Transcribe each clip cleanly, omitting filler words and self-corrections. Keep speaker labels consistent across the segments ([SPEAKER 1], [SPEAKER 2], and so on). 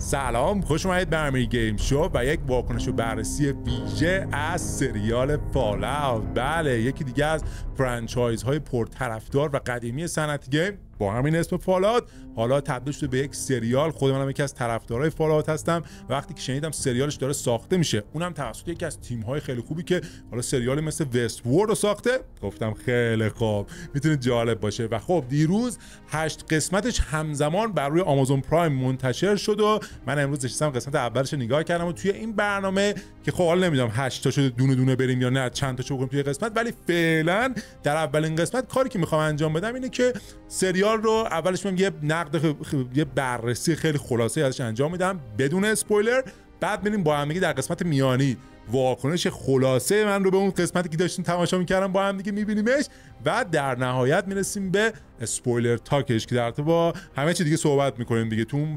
[SPEAKER 1] سلام، خوش اومدید به امیر گیم شو و یک واکنش و بررسی ویژه از سریال فالاوت. بله، یکی دیگه از فرانچایز های پرطرفدار و قدیمی صنعت گیم با همین اسم فالاوت حالا تبدیل شده به یک سریال. خود منم یکی از طرفدارای فالاوت هستم. وقتی که شنیدم سریالش داره ساخته میشه، اونم توسط یکی از تیم های خیلی خوبی که حالا سریال مثل وست وورد رو ساخته، گفتم خیلی خوب میتونه جالب باشه. و خب دیروز 8 قسمتش همزمان بر روی آمازون پرایم منتشر شد و من امروز نشستم قسمت اولش نگاه کردم و توی این برنامه که خب حالا نمیدونم 8 تاشو دونه دونه بریم یا نه چند تاشو بکنیم توی قسمت، ولی فعلا در اولین قسمت کاری که میخوام انجام بدم اینه که سریال رو اولش یه نقد یه بررسی خیلی خلاصه ازش انجام میدم بدون اسپویلر، بعد بریم با هم دیگه در قسمت میانی واکنش خلاصه من رو به اون قسمتی که داشتیم تماشا می‌کردم با هم دیگه می‌بینیمش و در نهایت میرسیم به اسپویلر تاکش که در تو با همه چی دیگه صحبت می‌کنیم دیگه. تو اون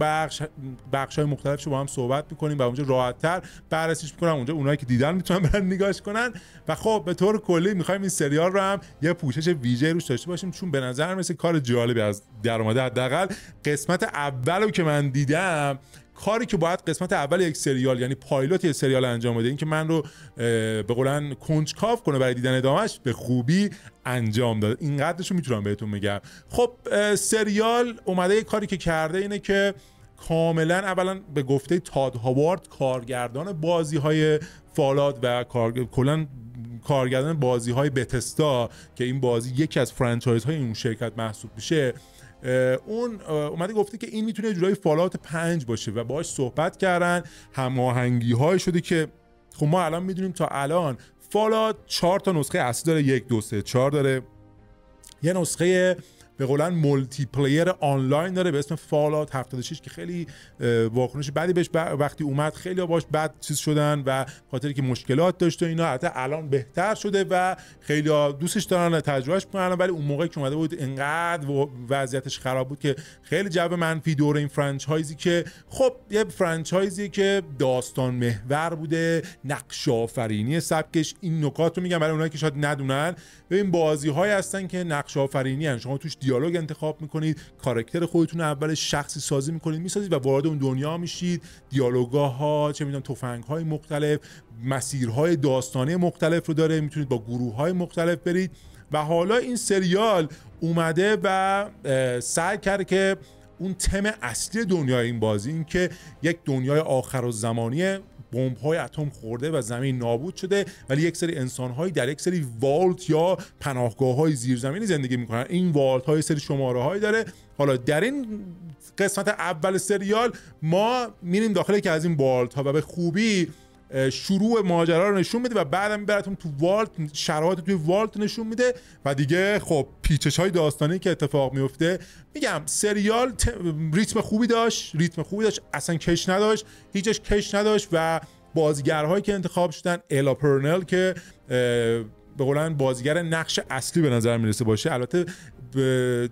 [SPEAKER 1] بخش‌های مختلفش با هم صحبت می‌کنیم و اونجا راحت‌تر بررسیش می‌کنم. اونجا اونایی که دیدن میتونن برن نگاهش کنن. و خب به طور کلی می‌خوایم این سریال رو هم یه پوشش ویژه روش داشته باشیم، چون به نظر میاد کار جالبی از در اومده. حداقل قسمت اولو که من دیدم، کاری که باید قسمت اول یک سریال یعنی پایلوت یک سریال انجام بده، این که من رو به قولن کنجکاو کنه برای دیدن ادامهش، به خوبی انجام داد. اینقدرشو میتونم بهتون بگم. خب سریال اومده، یک کاری که کرده اینه که کاملا اولا به گفته تاد هاوارد کارگردان بازی‌های فالاوت و کلا کارگردان بازی‌های بتستا که این بازی یکی از فرانچایزهای این شرکت محسوب میشه، اون اومده گفته که این میتونه جورای فالاوت 5 باشه و باهاش صحبت کردن، هماهنگی های شده که خب ما الان میدونیم تا الان فالاوت 4 تا نسخه اصلی داره، 1 2 3 4 داره، یه نسخه به قولن مولتی پلیر آنلاین داره به اسم فالاوت 76 که خیلی واکنش بدی بهش وقتی اومد خیلی باش بد چیز شدن و خاطری که مشکلات داشته اینا، حتی الان بهتر شده و خیلی دوستش دارن تجربهش میکنن، ولی اون موقعی که اومده بود انقدر وضعیتش خراب بود که خیلی جو منفی دور این فرانچایزی که خب یه فرانچایزی که داستان محور بوده، نقش آفرینی سبکش، این نکات رو میگم برای اونایی که شاید ندونن. ببین بازی‌هایی هستن که نقش آفرینی ان، شما توش دیالوگ انتخاب میکنید، کاراکتر خودتون اول شخصی سازی میکنید، میسازید و وارد اون دنیا میشید، دیالوگاها، چه میدونم تفنگ‌های مختلف، مسیرهای داستانی مختلف رو داره، میتونید با گروه‌های مختلف برید. و حالا این سریال اومده و سعی کرده که اون تم اصلی دنیای این بازی، این که یک دنیای آخرالزمانی، بمب‌های اتم خورده و زمین نابود شده، ولی یک سری انسان‌هایی در یک سری والت یا پناهگاه‌های زیرزمینی زندگی می‌کنن. این والت‌ها سری شماره‌هایی داره. حالا در این قسمت اول سریال ما میریم داخل یکی از این والت‌ها و به خوبی شروع ماجرا رو نشون میده و بعدم میبرتون تو والت، شرایط توی والت نشون میده و دیگه خب پیچش‌های داستانی که اتفاق میفته. میگم سریال ریتم خوبی داشت، اصلا کش نداشت، هیچش کش نداشت و بازیگرهایی که انتخاب شدن، الا پرنل که به قولن بازیگر نقش اصلی به نظر میرسه باشه. البته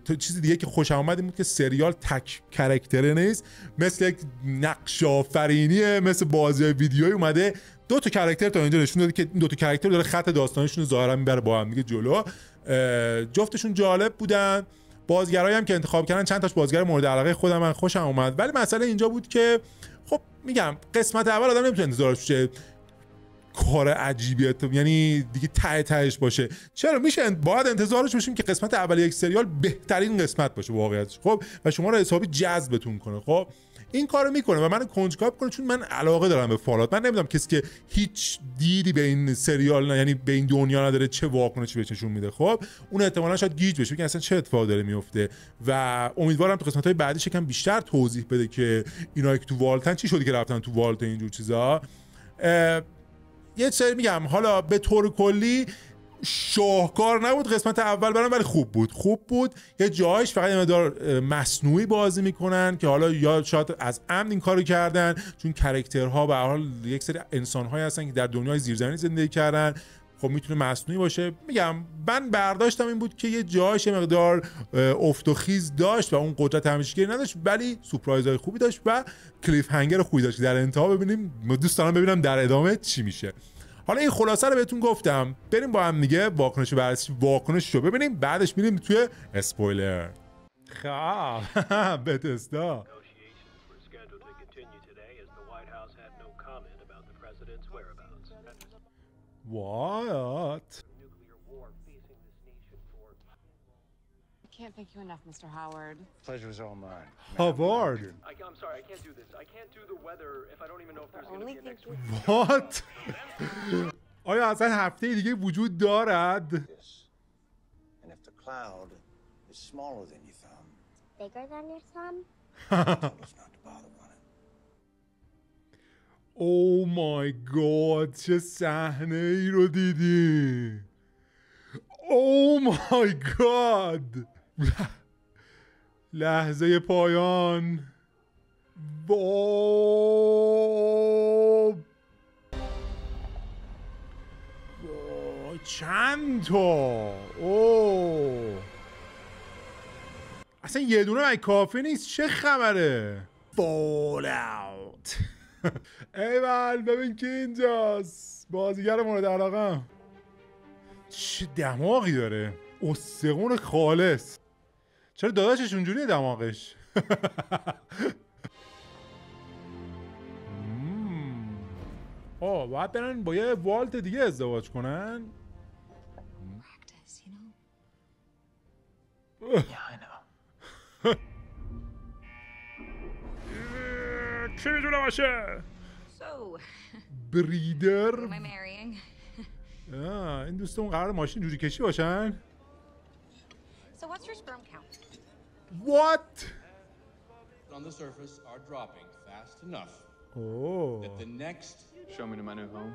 [SPEAKER 1] تو چیزی دیگه که خوشم اومد این بود که سریال تک کاراکتره نیست، مثل یک نقش آفرینیه، مثل بازی ویدیویی اومده 2 تا کاراکتر تا اینجا نشون داده که این 2 تا کاراکتر داره خط داستانشون رو ظاهرا میبره با هم دیگه جلو. جفتشون جالب بودن. بازیگرایی هم که انتخاب کردن چند تاش بازیگر مورد علاقه خودم، من خوشم اومد. ولی مسئله اینجا بود که خب میگم قسمت اول آدم نمیتونه انتظارش بشه کار عجیبیه، یعنی دیگه تهش باشه. چرا میشه باید انتظارش باشیم که قسمت اول یک سریال بهترین قسمت باشه واقعیتش، خب و شما رو حسابی جذبتون کنه. خب این کارو میکنه و منو کنجکاو کنه، چون من علاقه دارم به فالاوت. من نمیدونم کسی که هیچ دیدی به این سریال یعنی به این دنیا نداره چه واکنشی بهش نشون میده. خب اون احتمالاً شاید گیج بشه که اصلا چه اتفاقی داره میفته و امیدوارم تو قسمت‌های بعدیش یکم بیشتر توضیح بده که اینایی که تو والتن چی شده که رفتن تو والت اینجور چیزا. یه سری میگم حالا به طور کلی شاهکار نبود قسمت اول برام، ولی خوب بود. یه جایش فقط مقدار مصنوعی بازی میکنن که حالا یا شاید از عمد این کارو کردن، چون کاراکترها به هر حال یک سری انسان‌هایی هستن که در دنیای زیرزمینی زندگی کردن، خب میتونه مصنوعی باشه. میگم من برداشتم این بود که یه جایش مقدار افت و خیز داشت و اون قدرت همیشگی نداشت، ولی سورپرایزهای خوبی داشت و کلیف هنگر خوبی داشت. در انتها ببینیم، دوست دارم ببینم در ادامه چی میشه. حالا این خلاصه رو بهتون گفتم، بریم با هم دیگه واکنش رو ببینیم، بعدش میریم توی اسپویلر. خب بتستا What?
[SPEAKER 2] Can't thank you enough, Mr. Howard.
[SPEAKER 3] Pleasure was all mine.
[SPEAKER 1] Howard.
[SPEAKER 4] I'm sorry, I can't do this. I can't do the weather if I don't even know if there's going to be a next week.
[SPEAKER 1] What? آیا اصلا هفته دیگه وجود دارد؟
[SPEAKER 3] And if the cloud is smaller than your thumb,
[SPEAKER 5] Bigger than your thumb?
[SPEAKER 3] told us not to bother running.
[SPEAKER 1] Oh my god چه صحنه ای رو دیدی. Oh my god. لحظه پایان. چند تا. اوه اصلا یه دونه من کافی نیست. چه خبره؟ فالاوت. ایول ببین که اینجاست. بازیگر مورد علاقه. چه دماغی داره. استقون خالص. چرا داداشش اونجوریه دماغش؟ باید برن با یه والت دیگه ازدواج کنن. کی میتونه باشه؟ بریدر. این دوستمون قرار ماشین جوری کشی باشن.
[SPEAKER 2] So what's your sperm count?
[SPEAKER 1] What?
[SPEAKER 6] On the surface are dropping fast enough that the next
[SPEAKER 4] Show me to my new home.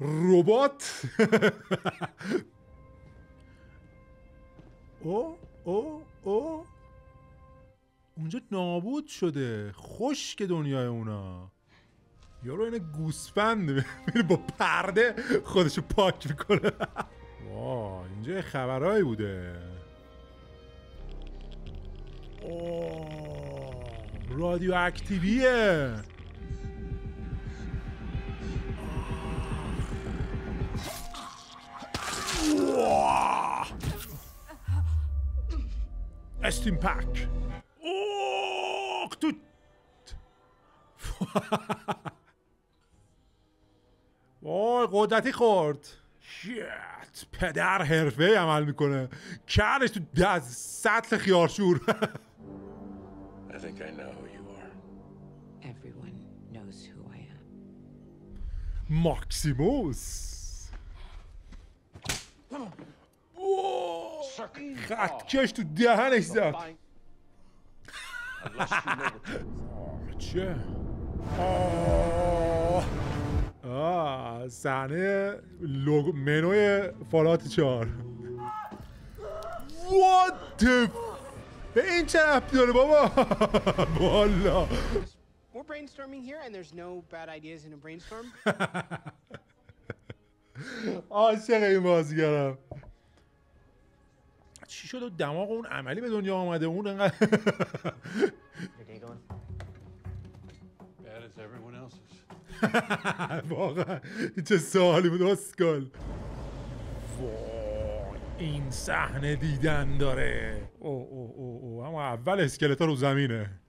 [SPEAKER 1] ربات. او اونجا نابود شده. خشک دنیای اونا. یارو اینه گوسفند میره با پرده خودشو پاک میکنه. واه اینجا خبرهایی بوده. رادیو اکتیویه. استیم پک. تو وای قدرتی خورد. شیت پدر حرفه‌ای عمل میکنه. کردش تو از سطل خیارشور.
[SPEAKER 6] I think I know who you are.
[SPEAKER 2] Everyone knows who I am.
[SPEAKER 1] ماکسیموس. خطکش تو دهنش زد. چه؟ صحنه لوگو منوی فالات 4. What the به این چه ربطی داره بابا؟ والا
[SPEAKER 7] We're brainstorming here and there's no bad ideas in a brainstorm.
[SPEAKER 1] عاشق این بازیگرم. چی شد دماغ اون عملی به دنیا آمده اون انقدر.
[SPEAKER 6] Bad as everyone else's.
[SPEAKER 1] واقعا چه سوالی بود اسکال. این صحنه دیدن داره. او اما اول اسکلتا رو زمینه.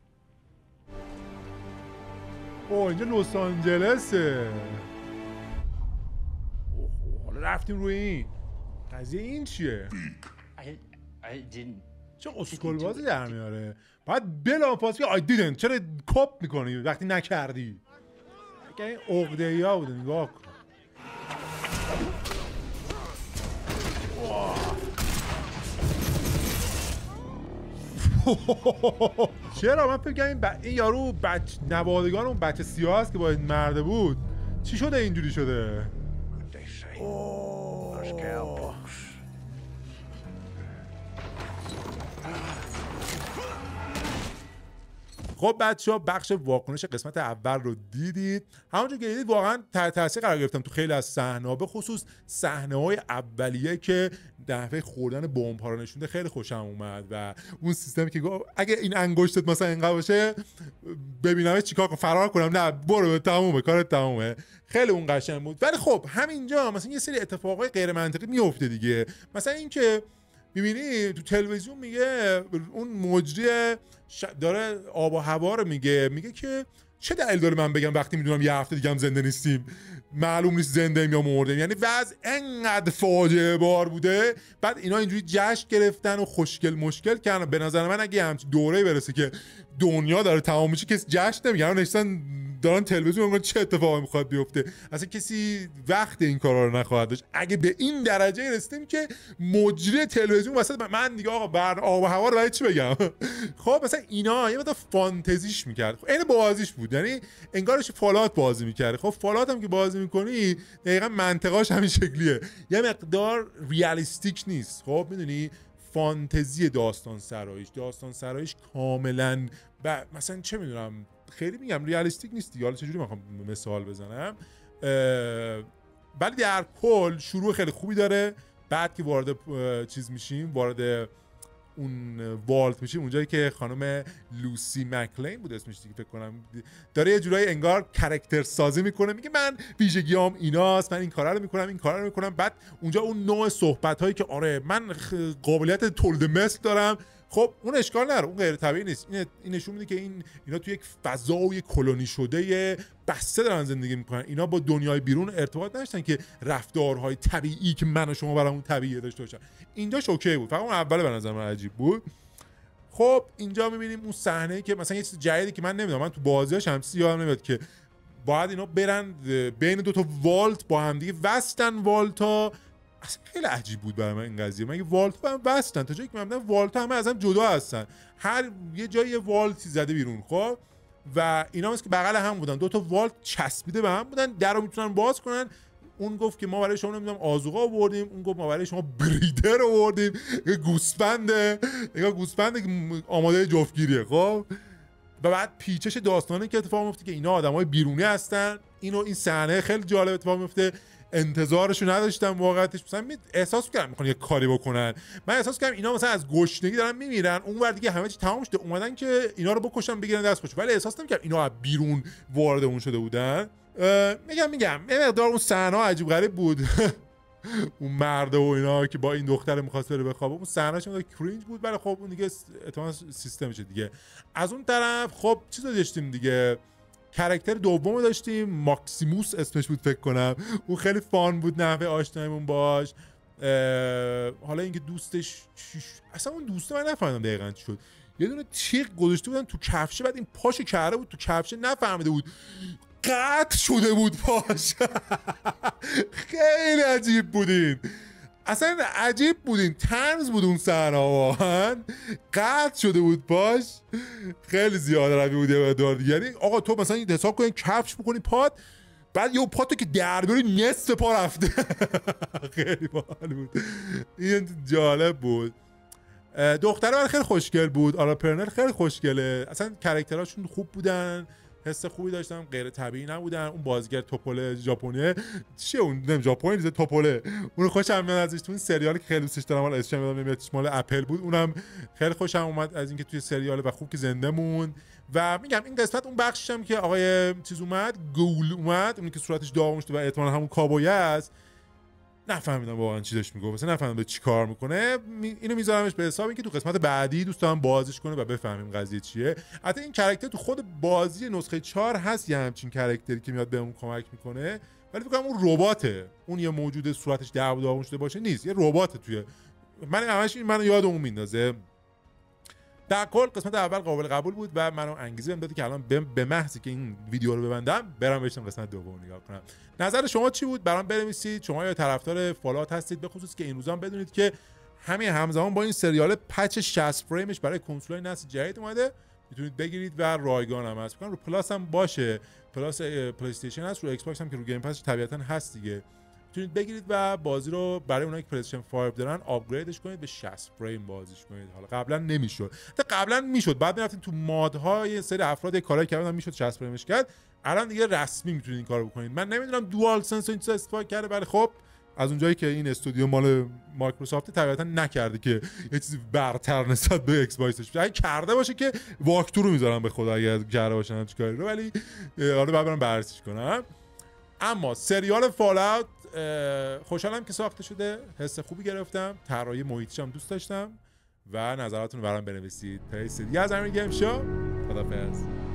[SPEAKER 1] اینجا لس آنجلسه. حالا رفتیم روی این قضیه. این چیه؟
[SPEAKER 8] I didn't.
[SPEAKER 1] چه اسکل بازی در میاره. باید بلا پاس که I didn't. چرا کپ میکنی وقتی نکردی؟ که این عقده‌ای ها بوده. نگاه کن. چرا من فکر کنم این یارو نوادگان اون بچه سیاه هست که باید مرده بود. چی شده اینجوری شده؟ خب بچه‌ها بخش واکنش قسمت اول رو دیدید. همونجور که دیدید واقعا تحت تاثیر قرار گرفتم تو خیلی از صحنه‌ها، به خصوص صحنه‌های اولیه که دفعه خوردن بمب‌ها رو نشونده خیلی خوشم اومد و اون سیستمی که اگه این انگشتت مثلا اینقدر باشه ببینم چیکار کنم، فرار کنم، نه برو تمومه کارت تمومه. خیلی اون قشنگ بود. ولی خب همینجا مثلا یه سری اتفاقای غیر منطقی میفته دیگه. مثلا اینکه میبینی تو تلویزیون میگه اون مجری داره آب و هوا رو میگه که چه دلیل داره من بگم وقتی میدونم یه هفته دیگه هم زنده نیستیم معلوم نیست زنده ایم یا مردیم؟ یعنی وضع انقدر فاجعه بار بوده. بعد اینا اینجوری جشن گرفتن و خوشگل مشکل کردن. به نظر من اگه همچین دوره برسه که دنیا داره تمام میشه کسی جشن نمیگیره، نشستن دارن تلویزیون میگن چه اتفاقی میخواد بیفته. اصلا کسی وقت این کارا رو نخواهد داشت. اگه به این درجه رسیدیم که مجری تلویزیون واسه من دیگه آقا بر آب و هوا رو برای چی بگم؟ خب مثلا اینا یه مقدار فانتزیش میکرد. خب این بازیش بود، یعنی انگارش فالات بازی میکرد. خب فالات هم که بازی میکنی دقیقاً منطقاش همین شکلیه، یه مقدار ریالیستیک نیست. خب میدونی فانتزی داستان سرایش کاملا مثلا چه میدونم خیلی میگم ریالیستیک نیست دیگه. حالا چجوری میخوام مثال بزنم؟ ولی در کل شروع خیلی خوبی داره. بعد که وارد چیز میشیم، وارد اون والت میشیم، اونجایی که خانم لوسی مکلین بود اسمش دیگه فکر کنم، داره یه جورایی انگار کاراکتر سازی میکنه، میگه من ویژگیام ایناست، من این کارا رو میکنم. بعد اونجا اون نوع صحبت هایی که آره من قابلیت تولید مثل دارم، خب اون اشکال نداره، اون غیر طبیعی نیست. این نشون میده که اینا توی یک فضای کلونی شده بسته دارن زندگی میکنن. اینا با دنیای بیرون ارتباط نداشتن که رفتارهای طبیعی که من و شما برامون طبیعی داشته باشن. اینجا شوکه بود، فقط اون اول به نظر من عجیب بود. خب اینجا میبینیم اون صحنه که مثلا یه چیز جدیدی که من نمیدونم، من تو بازی‌ها شمسی یادم نمیاد که باید اینا برن بین دو تا والت با هم دیگه وستن والتا. اصلا خیلی عجیب بود برای من این قضیه. مگه والت با هم وستن؟ تا جایی که من دیدم والت همه از هم جدا هستن، هر یه جایی والتی زده بیرون. خب و اینا مثل که بغل هم بودن، دو تا والت چسبیده به هم بودن، درو میتونن باز کنن. اون گفت که ما برای شما نمیدونم آذوقه آوردیم، اون گفت ما برای شما بریدر آوردیم، یه گوسفنده آماده جفتگیریه. خب و بعد پیچش داستانی که اتفاق میفته که اینا آدمای بیرونی هستن. این صحنه خیلی جالب اتفاق میفته، انتظارشو نداشتم واقعیتش. مثلا احساس می‌کردم میخوان یه کاری بکنن، من احساس کردم اینا مثلا از گشنگی دارن میمیرن، اونور دیگه همه چی تمام شده اومدن که اینا رو بکشن بگیرن دست خوش، ولی احساس نمی‌کردم اینا از بیرون وارد اون شده بودن. میگم یه مقدار اون صحنه عجیب غریب بود. اون مرد و اینا که با این دختر می‌خواست بره بخوابه، اون صحنه‌ش اون کرینج بود، ولی خب اون دیگه احتمالاً سیستمشه دیگه. از اون طرف خب چیزو داشتیم دیگه، کاراکتر دومو داشتیم، ماکسیموس اسمش بود فکر کنم. اون خیلی فان بود نحوه آشناییمون باش. حالا اینکه دوستش اصلا اون دوسته من نفهمیدم دقیقاً چی شد. یه دونه تیغ گذاشته بودن تو کفشه، بعد این پاشو کرده بود تو کفشه، نفهمیده بود، قطع شده بود پاش. خیلی عجیب بودین، اصلا عجیب بودین، طنز بود اون صحنه واقعا، قطع شده بود پاش. خیلی زیاده روی بود یه مقدار. یعنی آقا تو مثلا حساب کن کفش بکنی پات، بعد یه پاتو که در بیاری نصف پا رفته. خیلی باحال بود، این جالب بود. دختره خیلی خوشگل بود، آرا پرنل خیلی خوشگله، اصلا کاراکتراشون خوب بودن، حس خوبی داشتم، غیر طبیعی نبودن. اون بازیگر توپله ژاپنیه چیه اون نمیدونم ژاپنی دیگه توپله، اون خوشم میاد ازش. تو این سریالی که خیلی دوستش دارم، حالا اسمش نمیاد، مال اپل بود، اونم خیلی خوشم اومد از اینکه توی سریال و خوب که زنده موند. و میگم این قسمت اون بخشش هم که آقای چیز اومد، گول اومد، اونی که صورتش داغون شده و احتمالاً همون کابویه است، نفهمیدم واقعا چی داشت میگفت، مثلا نفهمیدم چی کار میکنه. اینو میذارمش به حساب اینکه تو قسمت بعدی دوست دارم بازیش کنه و بفهمیم قضیه چیه. حتی این کاراکتر تو خود بازی نسخه 4 هست، یه همچین کاراکتری که میاد بهمون کمک میکنه، ولی فکر کنم اون رباته، اون یه موجود صورتش داغون شده باشه نیست، یه رباته. توی من همش منو یاد اون میندازه. در کل قسمت اول قابل قبول بود و منو انگیزه بهم داد که الان به محضی که این ویدیو رو ببندم برام بشم قسمت دوم نگاه کنم. نظر شما چی بود؟ برام بنویسید. شما یا طرفدار فالات هستید؟ به خصوص که این روزا هم بدونید که همزمان با این سریال پچ 60 فریمش برای کنسول‌های نسل جدید اومده، میتونید بگیرید و رایگان هم هست. رو پلاس هم باشه، پلاس پلی استیشن هست، رو ایکس باکس هم که رو گیم پس طبیعتا هست دیگه، میتونید بگیرید و بازی رو برای اونایی که پلی استیشن 5 دارن آپگریدش کنید به 60 فریم بازیش کنید. حالا قبلا نمیشد، قبلا میشد، بعد میرفتید تو مادهای یه سری افراد کارهای کردن میشد 60 فریمش کرد. الان دیگه رسمی میتونید این کارو بکنید. من نمیدونم دوال سنس این چیزا استفاده کرده، ولی خب از اونجایی که این استودیو مال مایکروسافت طبیعتا نکرده که یه چیزی برتر نسبت به ایکس باکسش، اگه کرده باشه که واکتور رو میذارم به خدا اگه کرده باشن چیکاری رو، ولی حالا بعد برام بررسیش کنم. اما سریال فال خوشحالم که ساخته شده، حس خوبی گرفتم، طراحی محیطش هم دوست داشتم و نظراتتون رو برام بنویسید. تا دیگه از امیر گیم شو، خدافظ.